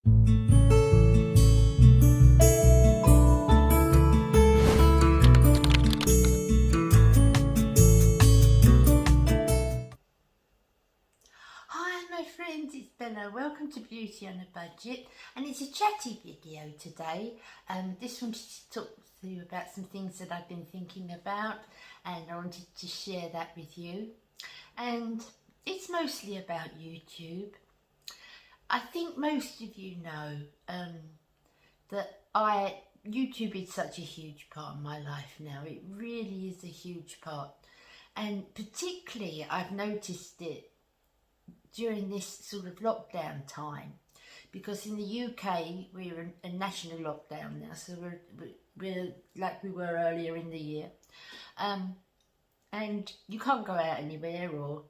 Hi my friends, it's Bella. Welcome to Beauty on a Budget, and it's a chatty video today. This one to talk to you about some things that I've been thinking about, and I wanted to share that with you. And it's mostly about YouTube. I think most of you know that YouTube is such a huge part of my life now. It really is a huge part, and particularly I've noticed it during this sort of lockdown time, because in the UK we're in a national lockdown now, so we're like we were earlier in the year, and you can't go out anywhere, or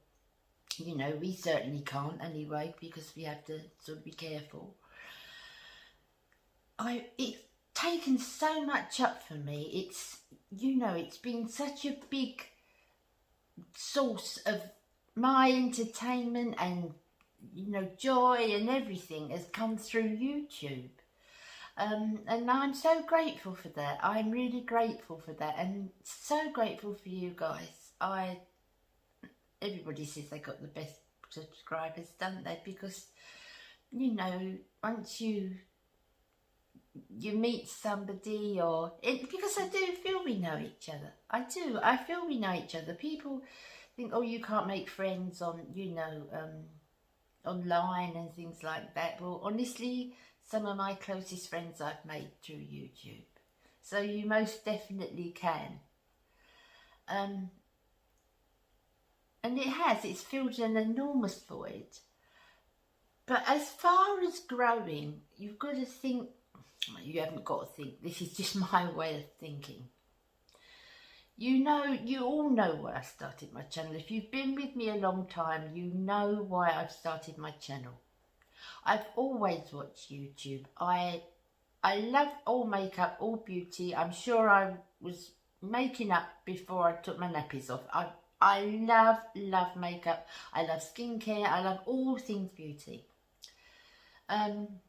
you know, we certainly can't anyway, because we have to sort of be careful. It's taken so much up for me. It's, you know, it's been such a big source of my entertainment, and you know, joy and everything has come through YouTube, and I'm so grateful for that. I'm really grateful for that, and so grateful for you guys. Everybody says they got the best subscribers, don't they? Because you know, once you meet somebody, because I do feel we know each other. I feel we know each other. People think, oh, you can't make friends on, you know, online and things like that. Well, honestly, some of my closest friends I've made through YouTube, so you most definitely can. And it's filled an enormous void. But as far as growing, you've got to think, you haven't got to think, this is just my way of thinking. You know, you all know why I started my channel. If you've been with me a long time, you know why I've started my channel. I've always watched YouTube. I love all makeup, all beauty. I'm sure I was making up before I took my nappies off. I love makeup. I love skincare. I love all things beauty. And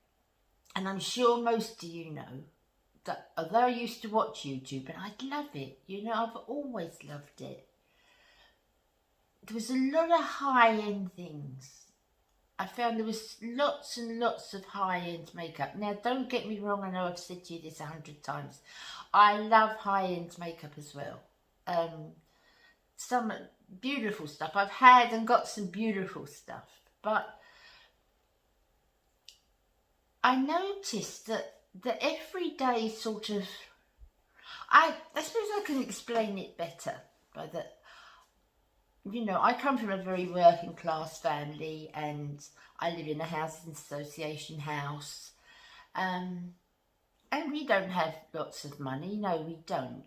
I'm sure most of you know that although I used to watch YouTube and I'd love it, you know, I've always loved it, there was a lot of high-end things. I found there was lots and lots of high-end makeup. Now, don't get me wrong, I know I've said to you this 100 times. I love high-end makeup as well. Some beautiful stuff. I've had and got some beautiful stuff, but I noticed that the everyday sort of, I suppose I can explain it better by that, you know, I come from a very working class family, and I live in a housing association house, and we don't have lots of money. No, we don't.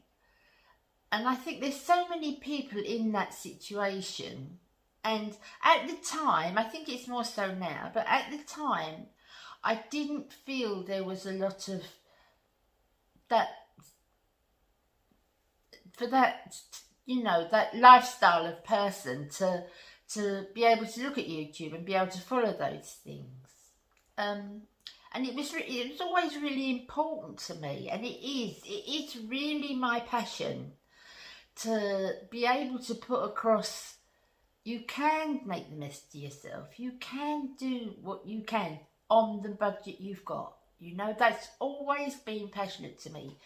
And I think there's so many people in that situation, and at the time, I think it's more so now, but at the time I didn't feel there was a lot of that, for that, you know, that lifestyle of person to be able to look at YouTube and be able to follow those things. And it was always really important to me, and it's really my passion to be able to put across, you can make the best of yourself, you can do what you can on the budget you've got. You know, that's always been passionate to me,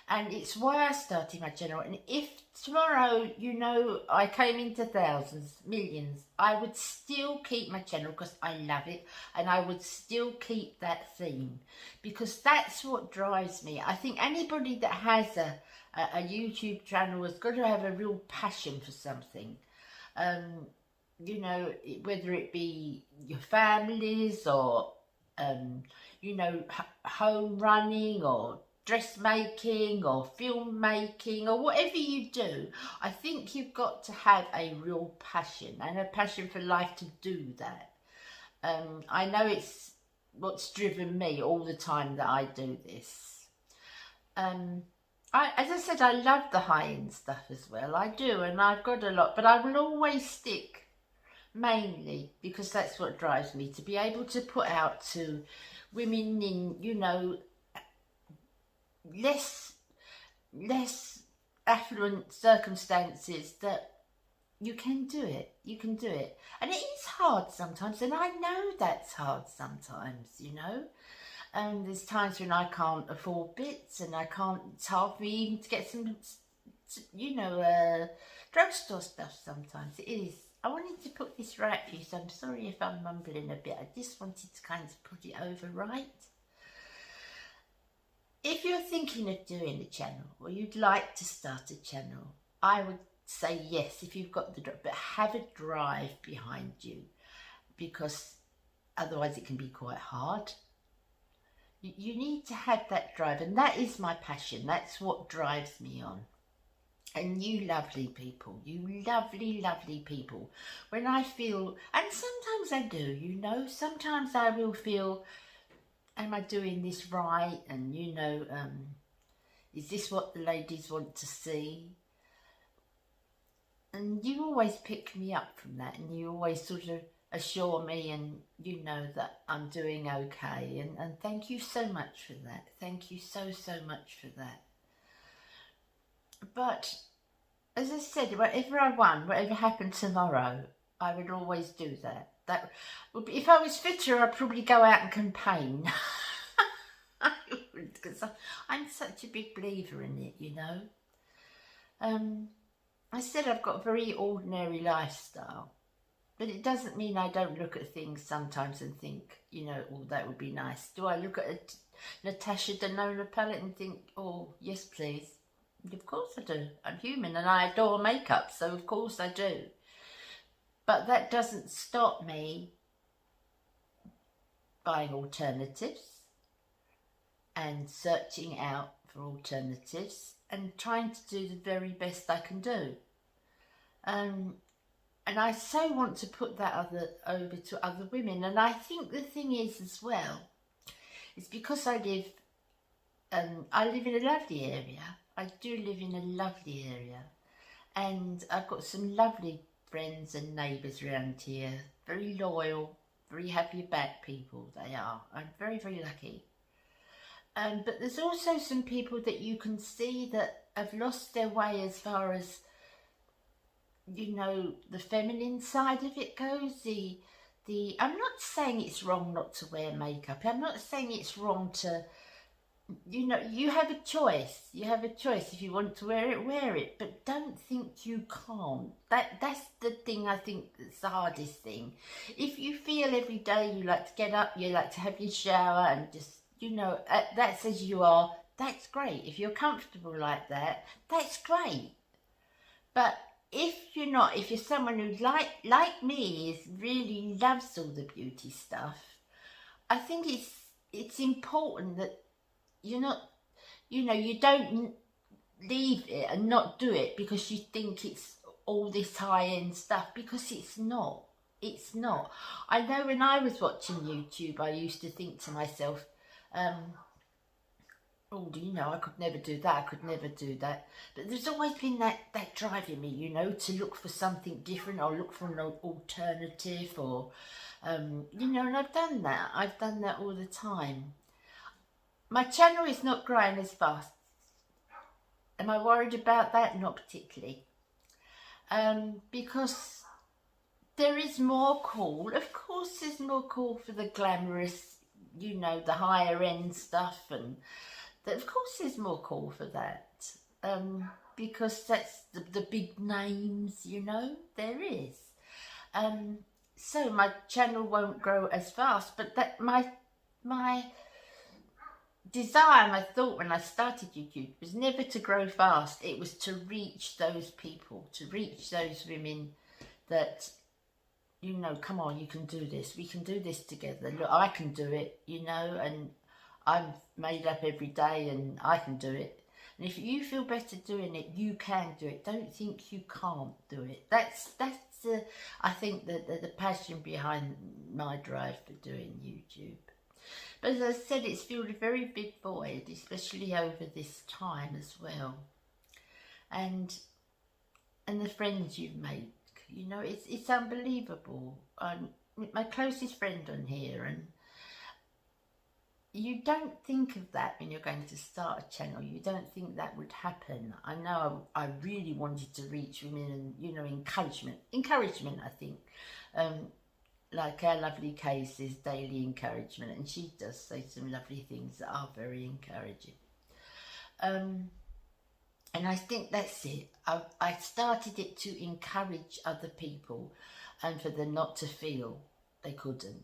and it's why I started my channel. And if tomorrow, you know, I came into thousands, millions, I would still keep my channel because I love it, and I would still keep that theme, because that's what drives me. I think anybody that has a YouTube channel has got to have a real passion for something. You know, whether it be your families, or you know, home running, or dressmaking, or film making, or whatever you do, I think you've got to have a real passion, and a passion for life to do that. I know it's what's driven me all the time that I do this. As I said, I love the high-end stuff as well. I do, and I've got a lot, but I will always stick mainly because that's what drives me, to be able to put out to women in, you know, less affluent circumstances, that you can do it, you can do it. And it is hard sometimes, and I know that's hard sometimes, you know. There's times when I can't afford bits, and I can't, it's hard for me even to get some, you know, drugstore stuff sometimes. It is. I wanted to put this right for you, so I'm sorry if I'm mumbling a bit. I just wanted to kind of put it over right. If you're thinking of doing a channel, or you'd like to start a channel, I would say yes, if you've got the drive, but have a drive behind you, because otherwise it can be quite hard. You need to have that drive, and that is my passion. That's what drives me on. And you lovely people, you lovely, lovely people, when I feel, and sometimes I do, you know, sometimes I will feel, am I doing this right? And, you know, is this what the ladies want to see? And you always pick me up from that, and you always sort of assure me, and you know that I'm doing okay, and thank you so much for that. Thank you so, so much for that. But as I said, whatever I won, whatever happened tomorrow, I would always do that. That would be, if I was fitter, I'd probably go out and campaign. Because I'm such a big believer in it, you know. I said I've got a very ordinary lifestyle, but it doesn't mean I don't look at things sometimes and think, you know, oh, that would be nice. Do I look at a Natasha Denona palette and think, oh, yes, please? Of course I do. I'm human and I adore makeup, so of course I do. But that doesn't stop me buying alternatives and searching out for alternatives and trying to do the very best I can do. And I so want to put that over to other women. And I think the thing is as well, is because I live in a lovely area. I do live in a lovely area, and I've got some lovely friends and neighbours around here, very loyal, very happy about people they are. I'm very, very lucky. But there's also some people that you can see that have lost their way as far as, you know, the feminine side of it goes. I'm not saying it's wrong not to wear makeup. I'm not saying it's wrong to, you know, you have a choice. You have a choice. If you want to wear it, wear it. But don't think you can't. That's the thing I think that's the hardest thing. If you feel every day you like to get up, you like to have your shower and just, you know, that's as you are, that's great. If you're comfortable like that, that's great. But if you're not, if you're someone who like me is really loves all the beauty stuff, I think it's important that you're not, you know, you don't leave it and not do it because you think it's all this high-end stuff, because it's not. It's not. I know when I was watching YouTube, I used to think to myself, oh, do you know, I could never do that, I could never do that. But there's always been that drive in me, you know, to look for something different or look for an alternative or, you know, and I've done that. I've done that all the time. My channel is not growing as fast. Am I worried about that? Not particularly. Because there is more call. Of course there's more call for the glamorous, you know, the higher end stuff, and that, of course there's more call for that. Because that's the big names, you know, there is. So my channel won't grow as fast, but that my desire, my thought when I started YouTube was never to grow fast. It was to reach those people, to reach those women that, you know, come on, you can do this. We can do this together. Look, I can do it, you know, and I'm made up every day and I can do it. And if you feel better doing it, you can do it. Don't think you can't do it. That's I think the passion behind my drive for doing YouTube. But as I said, it's filled a very big void, especially over this time as well. And the friends you've made You know, it's unbelievable. My closest friend on here, and you don't think of that when you're going to start a channel. You don't think that would happen. I know I really wanted to reach women and, you know, encouragement, I think. Like our lovely Kay says, daily encouragement, and she does say some lovely things that are very encouraging. And I think that's it. I started it to encourage other people and for them not to feel they couldn't.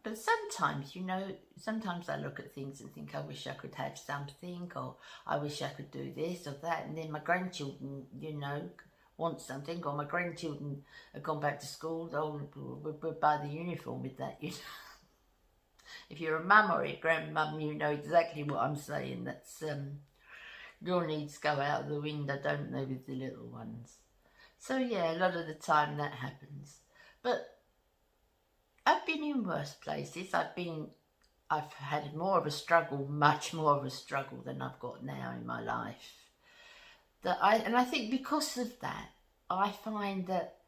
But sometimes, you know, sometimes I look at things and think I wish I could have something, or I wish I could do this or that, and then my grandchildren, you know, want something, or my grandchildren have gone back to school, we'll buy the uniform with that, you know. If you're a mum or a grandmum, you know exactly what I'm saying. That's your needs go out of the window, don't they, with the little ones. So yeah, a lot of the time that happens. But I've been in worse places. I've had more of a struggle, much more of a struggle than I've got now in my life. And I think because of that, I find that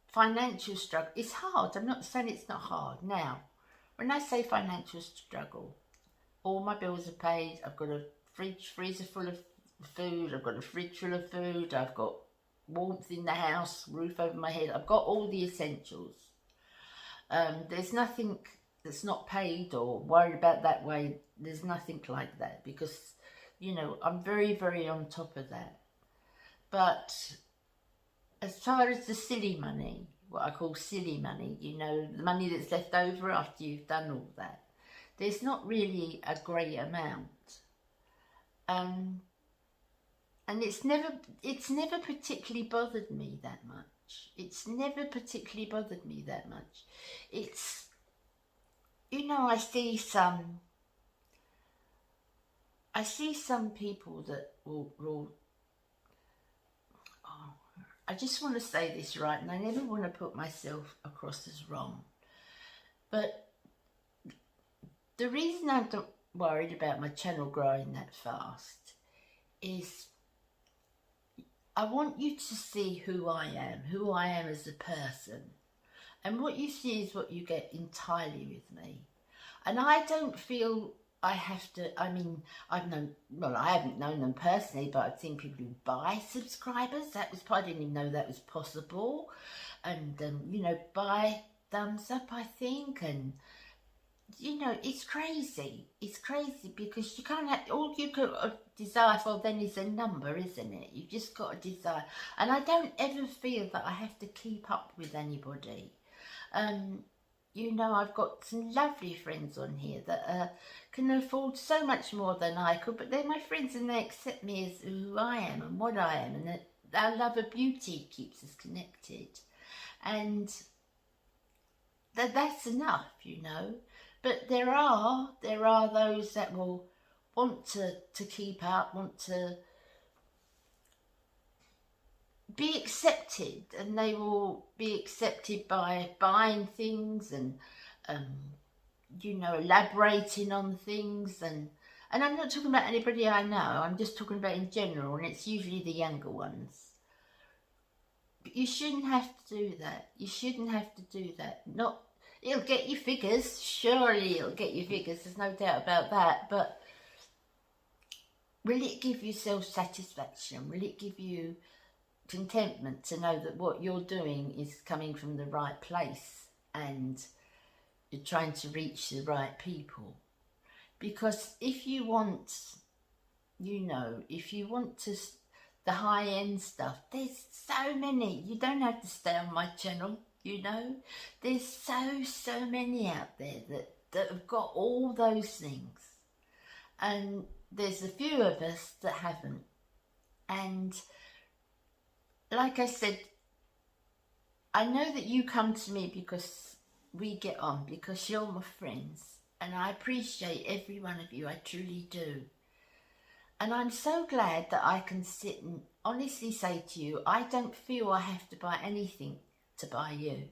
financial struggle is hard. I'm not saying it's not hard. Now, when I say financial struggle, all my bills are paid. I've got a freezer full of food. I've got a fridge full of food. I've got warmth in the house, roof over my head. I've got all the essentials. There's nothing that's not paid or worried about that way. There's nothing like that because, you know, I'm very, very on top of that. But as far as the silly money, what I call silly money, you know, the money that's left over after you've done all that, there's not really a great amount. And it's never particularly bothered me that much. It's never particularly bothered me that much. It's, you know, I see some people that will I just want to say this right, and I never want to put myself across as wrong, but the reason I'm not worried about my channel growing that fast is I want you to see who I am as a person, and what you see is what you get entirely with me. And I don't feel I have to, I mean, I haven't known them personally, but I've seen people who buy subscribers. That was, I didn't even know that was possible. And, you know, buy thumbs up, I think. And, you know, it's crazy. It's crazy because you can't have, all you could desire for then is a number, isn't it? You've just got to desire. And I don't ever feel that I have to keep up with anybody. You know, I've got some lovely friends on here that can afford so much more than I could, but they're my friends and they accept me as who I am and what I am, and that our love of beauty keeps us connected. And that's enough, you know. But there are those that will want to keep up, want to be accepted, and they will be accepted by buying things and you know, elaborating on things, and I'm not talking about anybody I know, I'm just talking about in general, and it's usually the younger ones. But you shouldn't have to do that. You shouldn't have to do that. Not, it'll get you figures, surely it'll get you figures, there's no doubt about that, but will it give you self-satisfaction? Will it give you contentment to know that what you're doing is coming from the right place and you're trying to reach the right people? Because if you want, you know, if you want to the high-end stuff, there's so many. You don't have to stay on my channel, you know. There's so many out there that have got all those things, and there's a few of us that haven't. And like I said, I know that you come to me because we get on, because you're my friends, and I appreciate every one of you, I truly do. And I'm so glad that I can sit and honestly say to you, I don't feel I have to buy anything to buy you.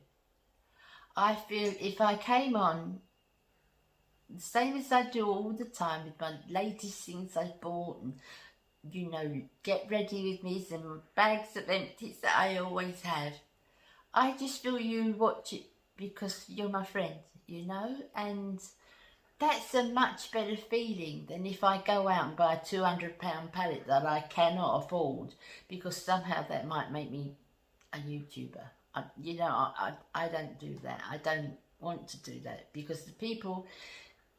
I feel if I came on, the same as I do all the time with my latest things I've bought and you know, get ready with me some bags of empties that I always have. I just feel you watch it because you're my friend, you know, and that's a much better feeling than if I go out and buy a £200 palette that I cannot afford, because somehow that might make me a YouTuber. I don't do that. I don't want to do that, because the people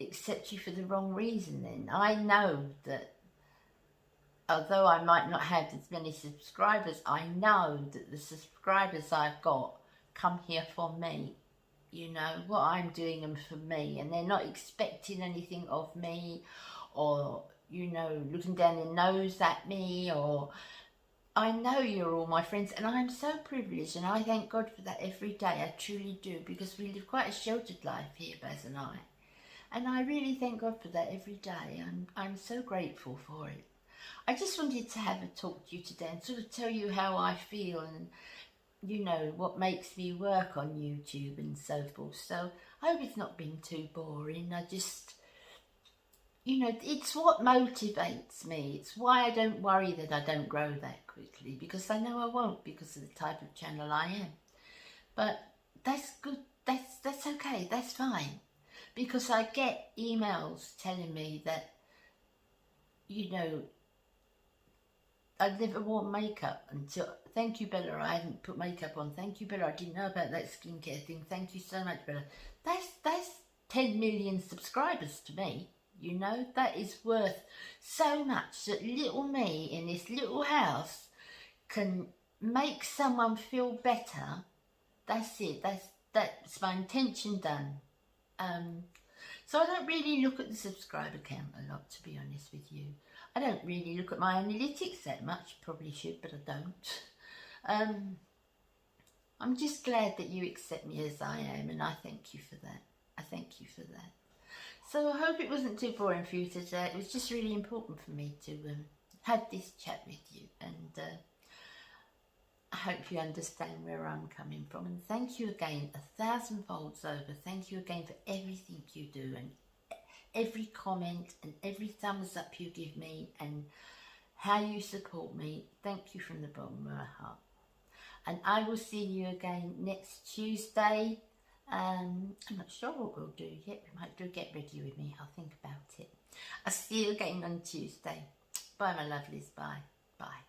accept you for the wrong reason then. I know that although I might not have as many subscribers, I know that the subscribers I've got come here for me. You know, what I'm doing them for me, and they're not expecting anything of me, or, you know, looking down their nose at me, or I know you're all my friends, and I'm so privileged, and I thank God for that every day. I truly do, because we live quite a sheltered life here, Baz and I. And I really thank God for that every day. I'm so grateful for it. I just wanted to have a talk to you today and sort of tell you how I feel, and you know, what makes me work on YouTube and so forth. So I hope it's not been too boring. I just, you know, it's what motivates me. It's why I don't worry that I don't grow that quickly, because I know I won't, because of the type of channel I am. But that's good. That's okay. That's fine, because I get emails telling me that, you know, I never wore makeup until, thank you Bella, I hadn't put makeup on, thank you Bella, I didn't know about that skincare thing, thank you so much Bella. That's 10 million subscribers to me, you know, that is worth so much, that little me in this little house can make someone feel better. That's it, that's my intention done. So I don't really look at the subscriber count a lot, to be honest with you. I don't really look at my analytics that much, probably should, but I don't. I'm just glad that you accept me as I am, and I thank you for that. I thank you for that. So I hope it wasn't too boring for you today. It was just really important for me to have this chat with you, and I hope you understand where I'm coming from. And thank you again, 1,000 folds over. Thank you again for everything you do, and every comment and every thumbs up you give me, and how you support me. Thank you from the bottom of my heart. And I will see you again next Tuesday. I'm not sure what we'll do yet. We might do Get Ready With Me. I'll think about it. I'll see you again on Tuesday. Bye my lovelies. Bye. Bye.